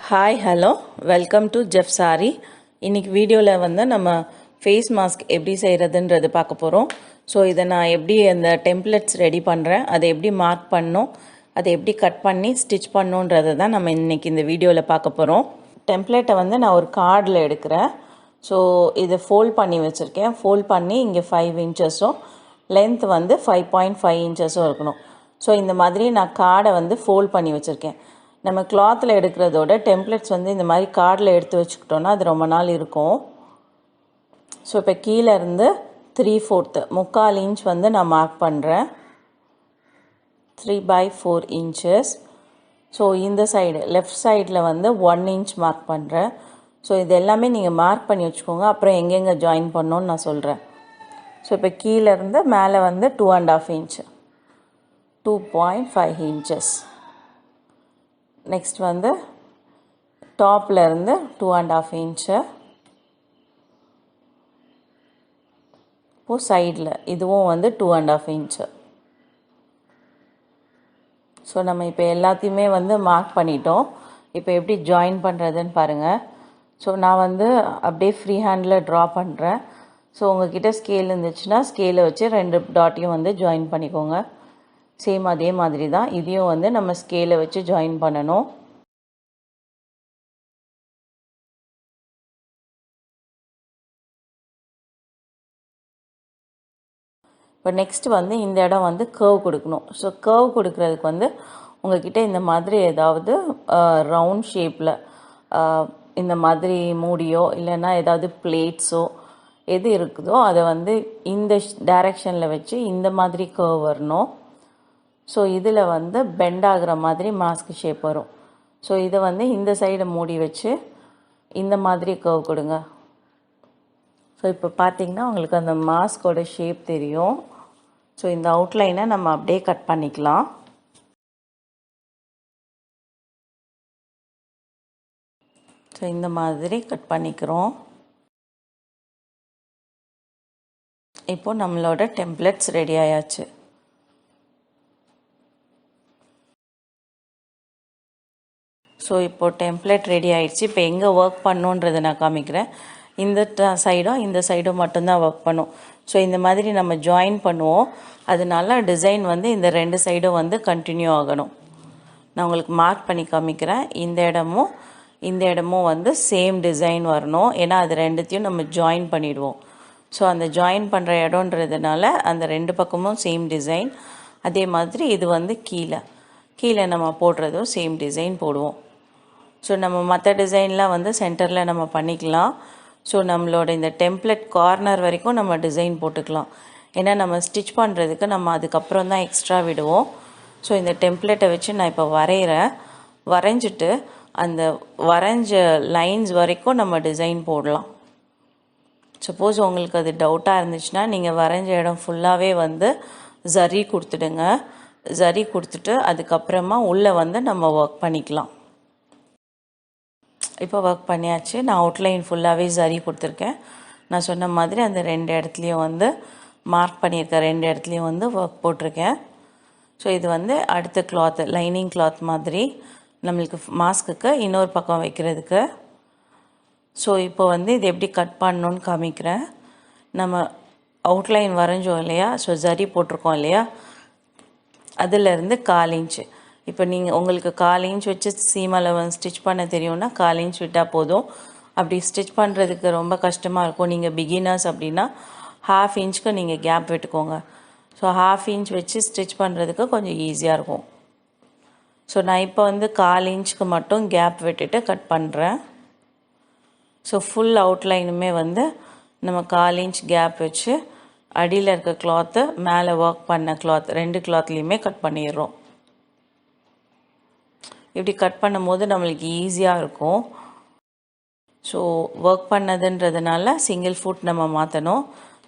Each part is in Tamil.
Hi hello welcome to Jeff's Aari. இன்றைக்கி வீடியோவில் வந்து நம்ம ஃபேஸ் மாஸ்க் எப்படி செய்கிறதுன்றது பார்க்க போகிறோம். ஸோ இதை நான் எப்படி அந்த டெம்ப்ளெட்ஸ் ரெடி பண்ணுறேன், அதை எப்படி மார்க் பண்ணணும், அதை எப்படி கட் பண்ணி ஸ்டிச் பண்ணணுன்றதை தான் நம்ம இன்றைக்கி இந்த வீடியோவில் பார்க்க போகிறோம். டெம்ப்ளேட்டை வந்து நான் ஒரு கார்டில் எடுக்கிறேன். ஸோ இதை ஃபோல்ட் பண்ணி வச்சுருக்கேன். ஃபோல்ட் பண்ணி இங்கே 5 இன்ச்சஸும் லென்த் வந்து 5.5 இன்ச்சஸும் இருக்கணும். ஸோ இந்த மாதிரி நான் கார்டை வந்து ஃபோல்ட் பண்ணி வச்சுருக்கேன். நம்ம கிளாத்தில் எடுக்கிறதோட டெம்ப்ளெட்ஸ் வந்து இந்த மாதிரி கார்டில் எடுத்து வச்சுக்கிட்டோன்னா அது ரொம்ப நாள் இருக்கும். ஸோ இப்போ கீழே இருந்து 3/4 முக்கால் இன்ச் வந்து நான் மார்க் பண்ணுறேன். 3/4 இன்ச்சஸ். ஸோ இந்த சைடு லெஃப்ட் சைடில் வந்து 1 இன்ச் மார்க் பண்ணுறேன். ஸோ இது எல்லாமே நீங்கள் மார்க் பண்ணி வச்சுக்கோங்க. அப்புறம் எங்கெங்கே ஜாயின் பண்ணணுன்னு நான் சொல்கிறேன். ஸோ இப்போ கீழேருந்து மேலே வந்து 2.5 இன்ச், 2.5 இன்ச்சஸ். நெக்ஸ்ட் வந்து டாப்பில் இருந்து 2.5 இன்ச்சு. இப்போது சைடில் இதுவும் வந்து 2.5 இன்ச்சு. ஸோ நம்ம இப்போ எல்லாத்தையுமே வந்து மார்க் பண்ணிட்டோம். இப்போ எப்படி ஜாயின் பண்ணுறதுன்னு பாருங்கள். ஸோ நான் வந்து அப்படியே ஃப்ரீ ஹேண்டில் ட்ரா பண்ணுறேன். ஸோ உங்கள்கிட்ட ஸ்கேல் இருந்துச்சுன்னா ஸ்கேலை வச்சு 2 டாட்டையும் வந்து ஜாயின் பண்ணிக்கோங்க. சேம் அதே மாதிரி தான் இதையும் வந்து நம்ம ஸ்கேலை வச்சு ஜாயின் பண்ணணும். இப்போ நெக்ஸ்ட் வந்து இந்த இடம் வந்து கர்வ் கொடுக்கணும். ஸோ கர்வ் கொடுக்கறதுக்கு வந்து உங்கள்கிட்ட இந்த மாதிரி ஏதாவது ரவுண்ட் ஷேப்பில் இந்த மாதிரி மூடியோ இல்லைன்னா ஏதாவது பிளேட்ஸோ எது இருக்குதோ அதை வந்து இந்த டைரெக்ஷனில் வச்சு இந்த மாதிரி கர்வ் வரணும். ஸோ இதில் வந்து பெண்ட் ஆகிற மாதிரி மாஸ்க் ஷேப் வரும். ஸோ இதை வந்து இந்த சைடு மூடி வச்சு இந்த மாதிரி கர்வ் கொடுங்க. ஸோ இப்போ பார்த்தீங்கன்னா உங்களுக்கு அந்த மாஸ்கோட ஷேப் தெரியும். ஸோ இந்த அவுட்லைனை நம்ம அப்படியே கட் பண்ணிக்கலாம். ஸோ இந்த மாதிரி கட் பண்ணிக்கிறோம். இப்போது நம்மளோட டெம்ப்ளெட்ஸ் ரெடி ஆயாச்சு. ஸோ இப்போது டெம்ப்ளேட் ரெடி ஆகிடுச்சு. இப்போ எங்கே ஒர்க் பண்ணணுன்றதை நான் காமிக்கிறேன். இந்த சைடும் மட்டும்தான் ஒர்க் பண்ணும். ஸோ இந்த மாதிரி நம்ம ஜாயின் பண்ணுவோம். அதனால டிசைன் வந்து இந்த 2 சைடும் வந்து கண்டினியூ ஆகணும். நான் உங்களுக்கு மார்க் பண்ணி காமிக்கிறேன். இந்த இடமும் வந்து சேம் டிசைன் வரணும். ஏன்னா அது 2த்தையும் நம்ம ஜாயின் பண்ணிடுவோம். ஸோ அந்த ஜாயின் பண்ணுற இடம்ன்றதுனால அந்த 2 பக்கமும் சேம் டிசைன். அதே மாதிரி இது வந்து கீழே நம்ம போடுறதும் சேம் டிசைன் போடுவோம். ஸோ நம்ம மற்ற டிசைன்லாம் வந்து சென்டரில் நம்ம பண்ணிக்கலாம். ஸோ நம்மளோட இந்த டெம்ப்ளெட் கார்னர் வரைக்கும் நம்ம டிசைன் போட்டுக்கலாம். ஏன்னா நம்ம ஸ்டிச் பண்ணுறதுக்கு நம்ம அதுக்கப்புறம் தான் எக்ஸ்ட்ரா விடுவோம். ஸோ இந்த டெம்ப்ளெட்டை வச்சு நான் இப்போ வரைஞ்சிட்டு அந்த வரைஞ்ச லைன்ஸ் வரைக்கும் நம்ம டிசைன் போடலாம். சப்போஸ் உங்களுக்கு அது டவுட்டாக இருந்துச்சுன்னா நீங்கள் வரைஞ்ச இடம் ஃபுல்லாகவே வந்து ஜரி கொடுத்துடுங்க. ஜரி கொடுத்துட்டு அதுக்கப்புறமா உள்ளே வந்து நம்ம ஒர்க் பண்ணிக்கலாம். இப்போ ஒர்க் பண்ணியாச்சு. நான் அவுட்லைன் ஃபுல்லாகவே ஜரி கொடுத்துருக்கேன். நான் சொன்ன மாதிரி அந்த 2 இடத்துலையும் வந்து மார்க் பண்ணியிருக்கேன். 2 இடத்துலையும் வந்து ஒர்க் போட்டிருக்கேன். ஸோ இது வந்து அடுத்த கிளாத், லைனிங் கிளாத் மாதிரி நம்மளுக்கு மாஸ்க்குக்கு இன்னொரு பக்கம் வைக்கிறதுக்கு. ஸோ இப்போ வந்து இது எப்படி கட் பண்ணணுன்னு காமிக்கிறேன். நம்ம அவுட்லைன் வரைஞ்சோம் இல்லையா, ஸோ ஜரி போட்டிருக்கோம் இல்லையா, அதிலேருந்து 1/4 இன்ச்சு. இப்போ உங்களுக்கு 1/4 இன்ச் வச்சு சீமாவில் ஸ்டிச் பண்ண தெரியும்னா 1/4 இன்ச் விட்டால் போதும். அப்படி ஸ்டிச் பண்ணுறதுக்கு ரொம்ப கஷ்டமாக இருக்கும், நீங்கள் பிகினர்ஸ் அப்படின்னா 1/2 இன்ச்சுக்கு நீங்கள் கேப் விட்டுக்கோங்க. ஸோ 1/2 இன்ச் வச்சு ஸ்டிச் பண்ணுறதுக்கு கொஞ்சம் ஈஸியாக இருக்கும். ஸோ நான் இப்போ வந்து 1/4 இன்ச்சுக்கு மட்டும் கேப் விட்டுட்டு கட் பண்ணுறேன். ஸோ ஃபுல் அவுட்லைனுமே வந்து நம்ம 1/4 இன்ச் கேப் வச்சு அடியில் இருக்க கிளாத்து மேலே ஒர்க் பண்ண கிளாத் 2 கிளாத்லேயுமே கட் பண்ணிடுறோம். இப்படி கட் பண்ணும்போது நம்மளுக்கு ஈஸியாக இருக்கும். ஸோ ஒர்க் பண்ணதுன்றதுனால சிங்கிள் ஃபுட் நம்ம மாற்றணும்.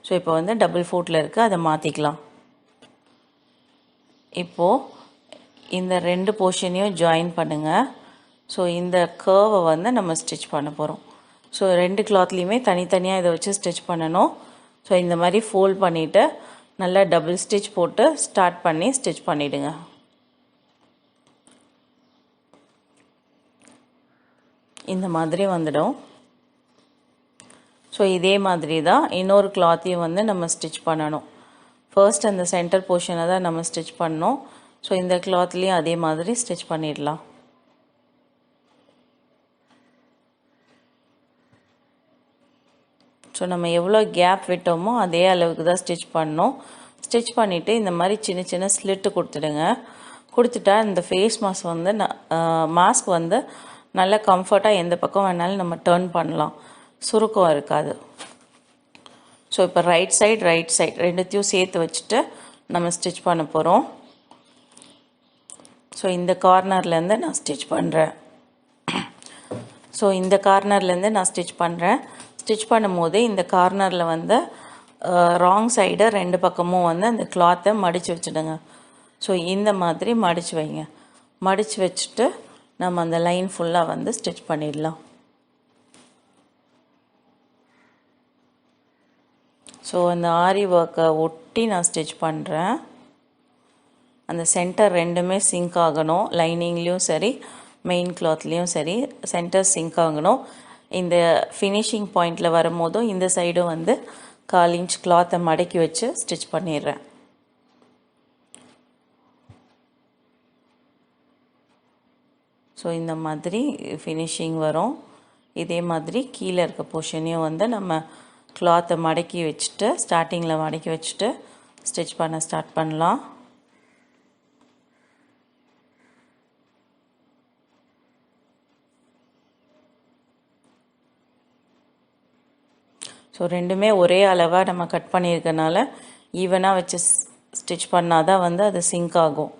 ஸோ இப்போ வந்து டபுள் ஃபுட்டில் இருக்குது, அதை மாற்றிக்கலாம். இப்போது இந்த 2 போர்ஷனையும் ஜாயின் பண்ணுங்கள். ஸோ இந்த கர்வை வந்து நம்ம ஸ்டிச் பண்ண போகிறோம். ஸோ 2 கிளாத்லேயுமே தனித்தனியாக இதை வச்சு ஸ்டிச் பண்ணணும். ஸோ இந்த மாதிரி ஃபோல்ட் பண்ணிவிட்டு நல்லா டபுள் ஸ்டிச் போட்டு ஸ்டார்ட் பண்ணி ஸ்டிச் பண்ணிவிடுங்க. இந்த மாதிரி வந்துடும். ஸோ இதே மாதிரி தான் இன்னொரு கிளாத்தையும் வந்து நம்ம ஸ்டிச் பண்ணணும். ஃபர்ஸ்ட் அந்த சென்டர் போர்ஷனை தான் நம்ம ஸ்டிச் பண்ணோம். ஸோ இந்த கிளாத்லேயும் அதே மாதிரி ஸ்டிச் பண்ணிடலாம். ஸோ நம்ம எவ்வளோ கேப் விட்டோமோ அதே அளவுக்கு தான் ஸ்டிச் பண்ணோம். ஸ்டிச் பண்ணிவிட்டு இந்த மாதிரி சின்ன சின்ன ஸ்லிட்டு கொடுத்துடுங்க. கொடுத்துட்டா இந்த ஃபேஸ் மாஸ்க் வந்து மாஸ்க் வந்து நல்லா கம்ஃபர்ட்டாக எந்த பக்கம் வேணாலும் நம்ம டர்ன் பண்ணலாம், சுருக்கம் இருக்காது. ஸோ இப்போ ரைட் சைடு ரெண்டுத்தையும் சேர்த்து வச்சுட்டு நம்ம ஸ்டிச் பண்ண போகிறோம். ஸோ இந்த கார்னர்லேருந்து நான் ஸ்டிச் பண்ணுறேன். ஸ்டிச் பண்ணும்போது இந்த கார்னரில் வந்து ராங் சைடு ரெண்டு பக்கமும் வந்து அந்த கிளாத்தை மடித்து வச்சுடுங்க. ஸோ இந்த மாதிரி மடித்து வைங்க. மடித்து வச்சுட்டு நம்ம அந்த லைன் ஃபுல்லாக வந்து ஸ்டிச் பண்ணிடலாம். ஸோ அந்த ஆரி ஒர்க்கை ஒட்டி நான் ஸ்டிச் பண்ணுறேன். அந்த சென்டர் ரெண்டுமே சிங்க் ஆகணும். லைனிங்லேயும் சரி மெயின் கிளாத்லேயும் சரி சென்டர் சிங்க் ஆகணும். இந்த ஃபினிஷிங் பாயிண்டில் வரும்போதும் இந்த சைடும் வந்து 1/4 இன்ச் கிளாத்தை மடக்கி வச்சு ஸ்டிச் பண்ணிடுறேன். ஸோ இந்த மாதிரி ஃபினிஷிங் வரும். இதே மாதிரி கீழே இருக்க போர்ஷனையும் வந்து நம்ம கிளாத்தை மடக்கி வச்சுட்டு ஸ்டார்டிங்கில் மடக்கி வச்சுட்டு ஸ்டிச் பண்ண ஸ்டார்ட் பண்ணலாம். ஸோ ரெண்டுமே ஒரே அளவாக நம்ம கட் பண்ணியிருக்கனால ஈவனாக வச்சு ஸ்டிச் பண்ணால் தான் வந்து அது சிங்க் ஆகும்.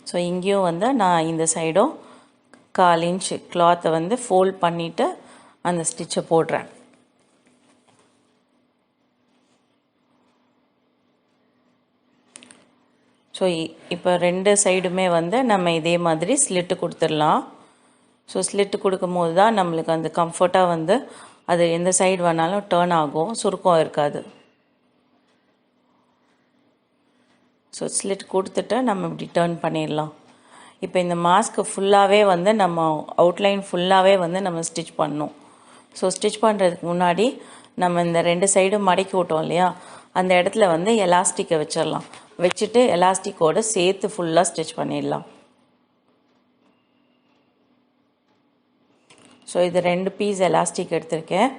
ஸோ இங்கேயும் வந்து நான் இந்த சைடும் 1/4 இன்ச் கிளாத்தை வந்து ஃபோல்ட் பண்ணிவிட்டு அந்த ஸ்டிச்சை போடுறேன். ஸோ இப்போ ரெண்டு சைடுமே வந்து நம்ம இதே மாதிரி ஸ்லிட்டு கொடுத்துடலாம். ஸோ ஸ்லிட்டு கொடுக்கும் போது தான் நம்மளுக்கு அந்த கம்ஃபர்ட்டாக வந்து அது எந்த சைடு வேணாலும் டேர்ன் ஆகும், சுருக்கம் இருக்காது. ஸோ ஸ்லிட் கொடுத்துட்டு நம்ம இப்படி டேர்ன் பண்ணிடலாம். இப்போ இந்த மாஸ்க்கு ஃபுல்லாகவே வந்து நம்ம அவுட்லைன் ஃபுல்லாகவே வந்து நம்ம ஸ்டிச் பண்ணணும். ஸோ ஸ்டிச் பண்ணுறதுக்கு முன்னாடி நம்ம இந்த ரெண்டு சைடும் மடக்கி விட்டோம் இல்லையா, அந்த இடத்துல வந்து எலாஸ்டிக்கை வச்சிடலாம். வச்சுட்டு எலாஸ்டிக்கோடு சேர்த்து ஃபுல்லாக ஸ்டிச் பண்ணிடலாம். ஸோ இது 2 பீஸ் எலாஸ்டிக் எடுத்திருக்கேன்.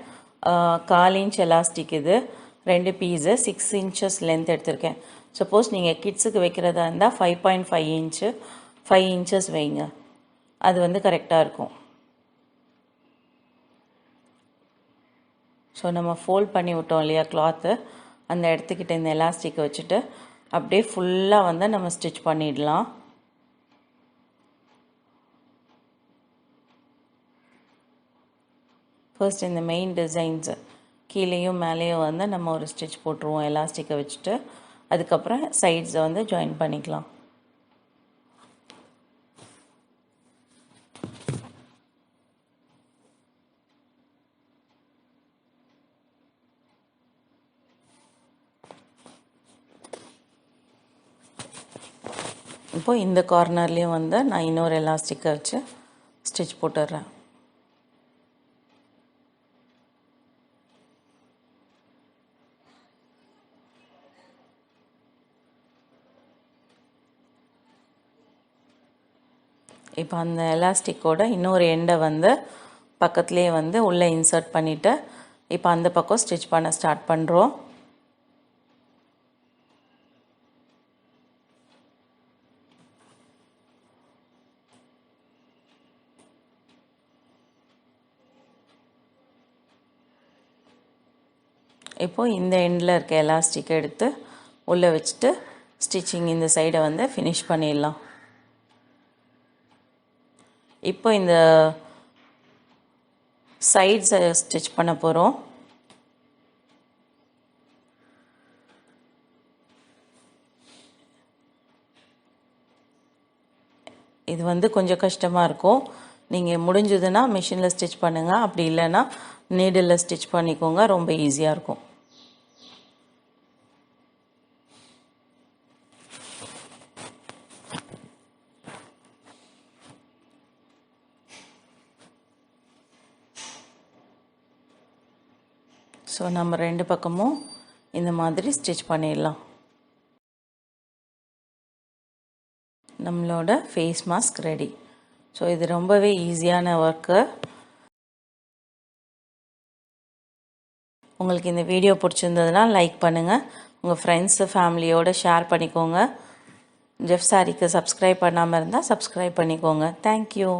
1/4 இன்ச் எலாஸ்டிக் இது 2 பீஸு 6 இன்ச்சஸ் லென்த் எடுத்திருக்கேன். சப்போஸ் நீங்கள் கிட்ஸுக்கு வைக்கிறதா இருந்தால் 5.5 இன்ச்சு 5 இன்ச்சஸ் வைங்க, அது வந்து கரெக்டாக இருக்கும். ஸோ நம்ம ஃபோல்ட் பண்ணி விட்டோம் இல்லையா கிளாத்து, அந்த இடத்துக்கிட்ட இந்த எலாஸ்டிக்கை வச்சுட்டு அப்படியே ஃபுல்லாக வந்து நம்ம ஸ்டிச் பண்ணிடலாம். ஃபர்ஸ்ட் இந்த மெயின் டிசைன்ஸு கீழேயும் மேலேயும் வந்து நம்ம ஒரு ஸ்டிச் போட்டுருவோம் எலாஸ்டிக்கை வச்சுட்டு. அதுக்கப்புறம் சைட்ஸை வந்து ஜாயின் பண்ணிக்கலாம். இப்போது இந்த கார்னர்லேயும் வந்து நான் இன்னொரு எலாஸ்டிக்கை வச்சு ஸ்டிச் போட்டுடுறேன். இப்போ அந்த எலாஸ்டிக்கோட இன்னொரு எண்டை வந்து பக்கத்துலேயே வந்து உள்ளே இன்சர்ட் பண்ணிவிட்டு இப்போ அந்த பக்கம் ஸ்டிச் பண்ண ஸ்டார்ட் பண்ணுறோம். இப்போது இந்த எண்டில் இருக்க எலாஸ்டிக் எடுத்து உள்ளே வச்சுட்டு ஸ்டிச்சிங் இந்த சைடை வந்து ஃபினிஷ் பண்ணிடலாம். இப்போ இந்த சைட்ஸை ஸ்டிச் பண்ண போகிறோம். இது வந்து கொஞ்சம் கஷ்டமாக இருக்கும். நீங்கள் முடிஞ்சதுன்னா மிஷினில் ஸ்டிச் பண்ணுங்கள், அப்படி இல்லைன்னா நீடிலில் ஸ்டிச் பண்ணிக்கோங்க, ரொம்ப ஈஸியாக இருக்கும். ஸோ நம்ம ரெண்டு பக்கமும் இந்த மாதிரி ஸ்டிச் பண்ணிடலாம். நம்மளோட ஃபேஸ் மாஸ்க் ரெடி. ஸோ இது ரொம்பவே ஈஸியான ஒர்க்கு. உங்களுக்கு இந்த வீடியோ பிடிச்சிருந்ததுன்னா லைக் பண்ணுங்கள், உங்கள் ஃப்ரெண்ட்ஸு ஃபேமிலியோடு ஷேர் பண்ணிக்கோங்க. ஜெஃப்ஸ் ஆரிக்கு சப்ஸ்கிரைப் பண்ணாமல் இருந்தால் சப்ஸ்கிரைப் பண்ணிக்கோங்க. தேங்க்யூ.